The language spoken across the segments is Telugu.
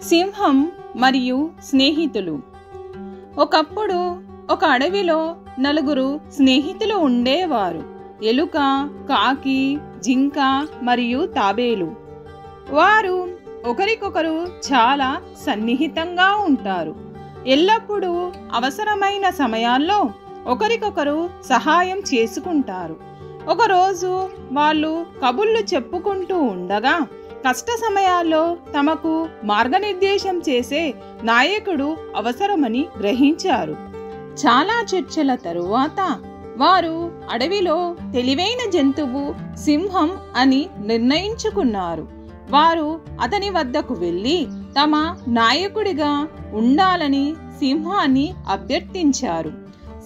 సింహం మరియు స్నేహితులు. ఒకప్పుడు ఒక అడవిలో నలుగురు స్నేహితులు ఉండేవారు. ఎలుక, కాకి, జింక మరియు తాబేలు. వారు ఒకరికొకరు చాలా సన్నిహితంగా ఉంటారు. ఎల్లప్పుడూ అవసరమైన సమయాల్లో ఒకరికొకరు సహాయం చేసుకుంటారు. ఒకరోజు వాళ్ళు కబుర్లు చెప్పుకుంటూ ఉండగా కష్ట సమయాల్లో తమకు మార్గనిర్దేశం చేసే నాయకుడు అవసరమని గ్రహించారు. చాలా చర్చల తరువాత వారు అడవిలో తెలివైన జంతువు సింహం అని నిర్ణయించుకున్నారు. వారు అతని వద్దకు వెళ్ళి తమ నాయకుడిగా ఉండాలని సింహాన్ని అభ్యర్థించారు.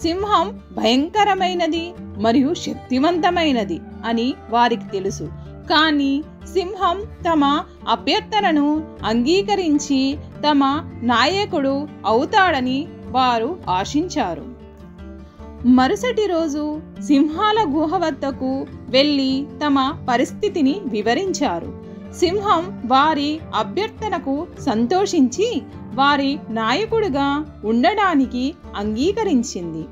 సింహం భయంకరమైనది మరియు శక్తివంతమైనది అని వారికి తెలుసు. కానీ సింహం తమ అభ్యర్థనను అంగీకరించి తమ నాయకుడు అవుతాడని వారు ఆశించారు. మరుసటి రోజు సింహాల గుహ వద్దకు వెళ్ళి తమ పరిస్థితిని వివరించారు. సింహం వారి అభ్యర్థనకు సంతోషించి వారి నాయకుడిగా ఉండడానికి అంగీకరించింది.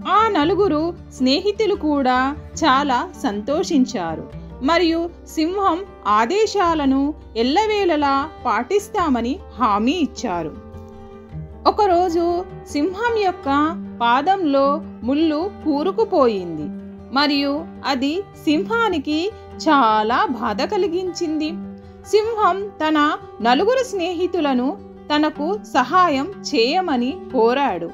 ఆ నలుగురు స్నేహితులు కూడా చాలా సంతోషించారు మరియు సింహం ఆదేశాలను ఎల్లవేళలా పాటిస్తామని హామీ ఇచ్చారు. ఒకరోజు సింహం యొక్క పాదంలో ముళ్ళు కూరుకుపోయింది మరియు అది సింహానికి చాలా బాధ కలిగించింది. సింహం తన నలుగురు స్నేహితులను తనకు సహాయం చేయమని కోరాడు.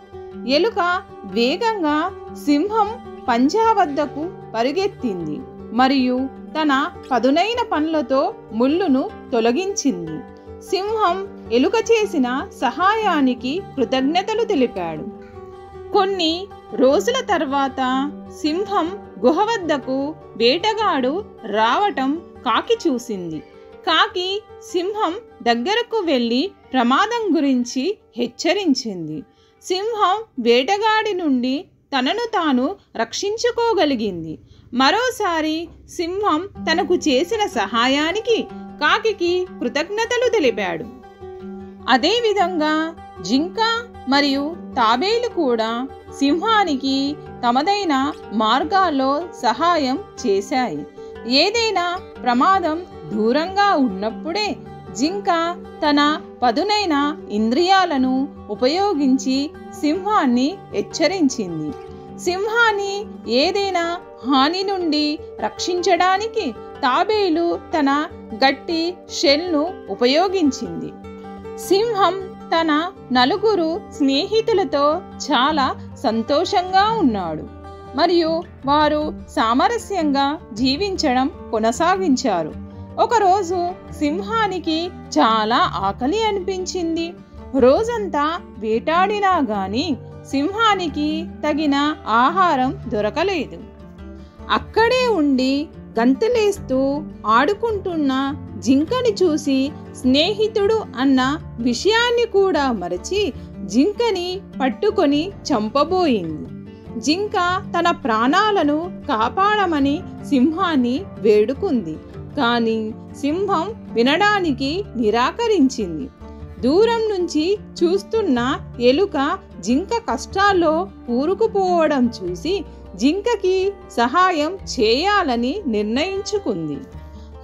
ఎలుక వేగంగా సింహం పంజా వద్దకు పరుగెత్తింది మరియు తన పదునైన పండ్లతో ముళ్ళును తొలగించింది. సింహం ఎలుక చేసిన సహాయానికి కృతజ్ఞతలు తెలిపాడు. కొన్ని రోజుల తర్వాత సింహం గుహ వద్దకు వేటగాడు రావటం కాకి చూసింది. కాకి సింహం దగ్గరకు వెళ్ళి ప్రమాదం గురించి హెచ్చరించింది. సింహం వేటగాడి నుండి తనను తాను రక్షించుకోగలిగింది. మరోసారి సింహం తనకు చేసిన సహాయానికి కాకికి కృతజ్ఞతలు తెలిపాడు. అదేవిధంగా జింక మరియు తాబేలు కూడా సింహానికి తమదైన మార్గాల్లో సహాయం చేశాయి. ఏదైనా ప్రమాదం దూరంగా ఉన్నప్పుడే జింక తన పదునైన ఇంద్రియాలను ఉపయోగించి సింహాన్ని హెచ్చరించింది. సింహాన్ని ఏదైనా హాని నుండి రక్షించడానికి తాబేలు తన గట్టి షెల్ను ఉపయోగించింది. సింహం తన నలుగురు స్నేహితులతో చాలా సంతోషంగా ఉన్నాడు మరియు వారు సామరస్యంగా జీవించడం కొనసాగించారు. ఒకరోజు సింహానికి చాలా ఆకలి అనిపించింది. రోజంతా వేటాడినా గాని సింహానికి తగిన ఆహారం దొరకలేదు. అక్కడే ఉండి గంతులేస్తూ ఆడుకుంటున్న జింకని చూసి స్నేహితుడు అన్న విషయాన్ని కూడా మరచి జింకని పట్టుకొని చంపబోయింది. జింక తన ప్రాణాలను కాపాడమని సింహాన్ని వేడుకుంది. కానీ సింహం వినడానికి నిరాకరించింది. దూరం నుంచి చూస్తున్న ఎలుక జింక కష్టాల్లో కూరుకుపోవడం చూసి జింకకి సహాయం చేయాలని నిర్ణయించుకుంది.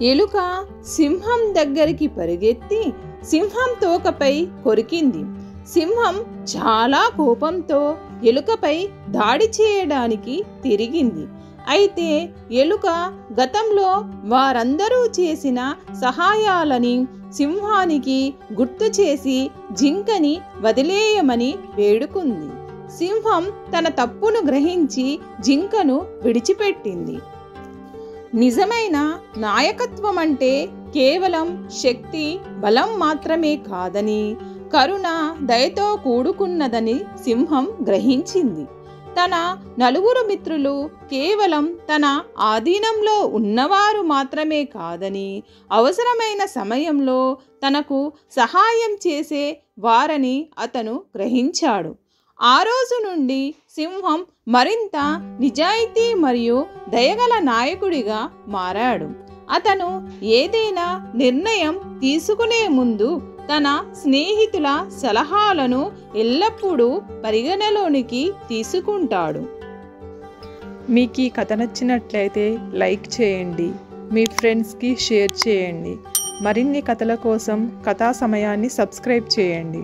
ఎలుక సింహం దగ్గరికి పరిగెత్తి సింహం తోకపై కొరికింది. సింహం చాలా కోపంతో ఎలుకపై దాడి చేయడానికి తిరిగింది. అయితే ఎలుక గతంలో వారందరూ చేసిన సహాయాలని సింహానికి గుర్తు చేసి జింకని వదిలేయమని వేడుకుంది. సింహం తన తప్పును గ్రహించి జింకను విడిచిపెట్టింది. నిజమైన నాయకత్వం అంటే కేవలం శక్తి, బలం మాత్రమే కాదని, కరుణ, దయతో కూడుకున్నదని సింహం గ్రహించింది. తన నలుగురు మిత్రులు కేవలం తన ఆధీనంలో ఉన్నవారు మాత్రమే కాదని, అవసరమైన సమయంలో తనకు సహాయం చేసే వారని అతను గ్రహించాడు. ఆ రోజు నుండి సింహం మరింత నిజాయితీ మరియు దయగల నాయకుడిగా మారాడు. అతను ఏదైనా నిర్ణయం తీసుకునే ముందు తన స్నేహితుల సలహాలను ఎల్లప్పుడూ పరిగణలోనికి తీసుకుంటాడు. మీకు ఈ కథ నచ్చినట్లయితే లైక్ చేయండి, మీ ఫ్రెండ్స్కి షేర్ చేయండి. మరిన్ని కథల కోసం కథా సమయాన్ని సబ్స్క్రైబ్ చేయండి.